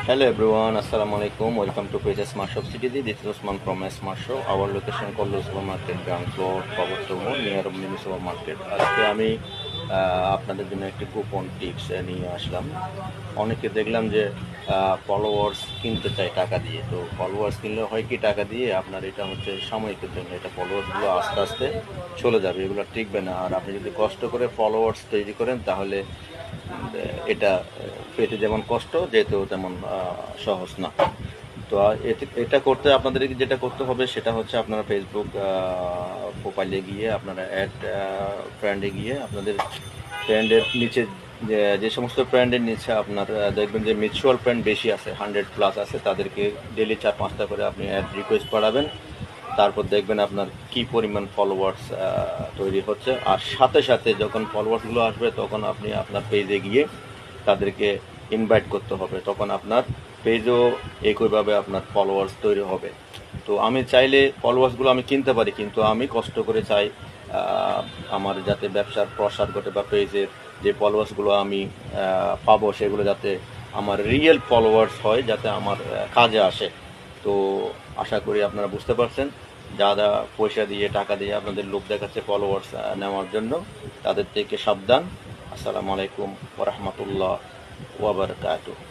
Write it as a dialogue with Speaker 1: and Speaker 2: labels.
Speaker 1: Hello everyone, Assalamu alaikum. Welcome to Pages Smart Shop City. This is Usman from a Smart Shop. Our location called Supermarket ground floor, Pavattomo, near Mini Supermarket. আজকে আমি আপনাদের জন্য একটি coupon tips নিয়ে আসলাম। অনেকে দেখলাম যে followers কিনতে চায় টাকা দিয়ে। তো ফলোয়ার্স কিনলে হয় কি টাকা দিয়ে আপনার এটা হচ্ছে সাময়িকের জন্য, এটা ফলোয়ার্সগুলো আস্তে আস্তে চলে যাবে, এগুলো টিকবে না। আর আপনি যদি কষ্ট করে ফলোয়ার্স তৈরি করেন তাহলে এটা পেতে যেমন কষ্ট, যেতেও তেমন সহজ না। তো এটা করতে আপনাদের যেটা করতে হবে সেটা হচ্ছে আপনারা ফেসবুক প্রোফাইলে গিয়ে আপনারা অ্যাড ফ্রেন্ডে গিয়ে আপনাদের ফ্রেন্ডের নিচে যে সমস্ত ফ্রেন্ডের নিচে আপনার দেখবেন যে মিউচুয়াল ফ্রেন্ড বেশি আছে, 100+ আছে, তাদেরকে ডেলি 4-5টা করে আপনি অ্যাড রিকোয়েস্ট পাঠাবেন। তারপর দেখবেন আপনার কি পরিমাণ ফলোয়ার্স তৈরি হচ্ছে। আর সাথে সাথে যখন ফলোয়ার্সগুলো আসবে তখন আপনি আপনার পেজে গিয়ে তাদেরকে ইনভাইট করতে হবে, তখন আপনার পেজও একইভাবে আপনার ফলোয়ার্স তৈরি হবে। তো আমি চাইলে ফলোয়ার্সগুলো আমি কিনতে পারি, কিন্তু আমি কষ্ট করে চাই আমার যাতে ব্যবসার প্রসার ঘটে বা পেজের যে ফলোয়ার্সগুলো আমি পাবো সেগুলো যাতে আমার রিয়েল ফলোয়ার্স হয়, যাতে আমার কাজে আসে। তো আশা করি আপনারা বুঝতে পারছেন। যারা পয়সা দিয়ে টাকা দিয়ে আপনাদের লোভ দেখাচ্ছে ফলোয়ার্স নেওয়ার জন্য, তাদের থেকে সাবধান। আসসালামু আলাইকুম ওয়া রাহমাতুল্লাহ ওয়া বারাকাতুহু।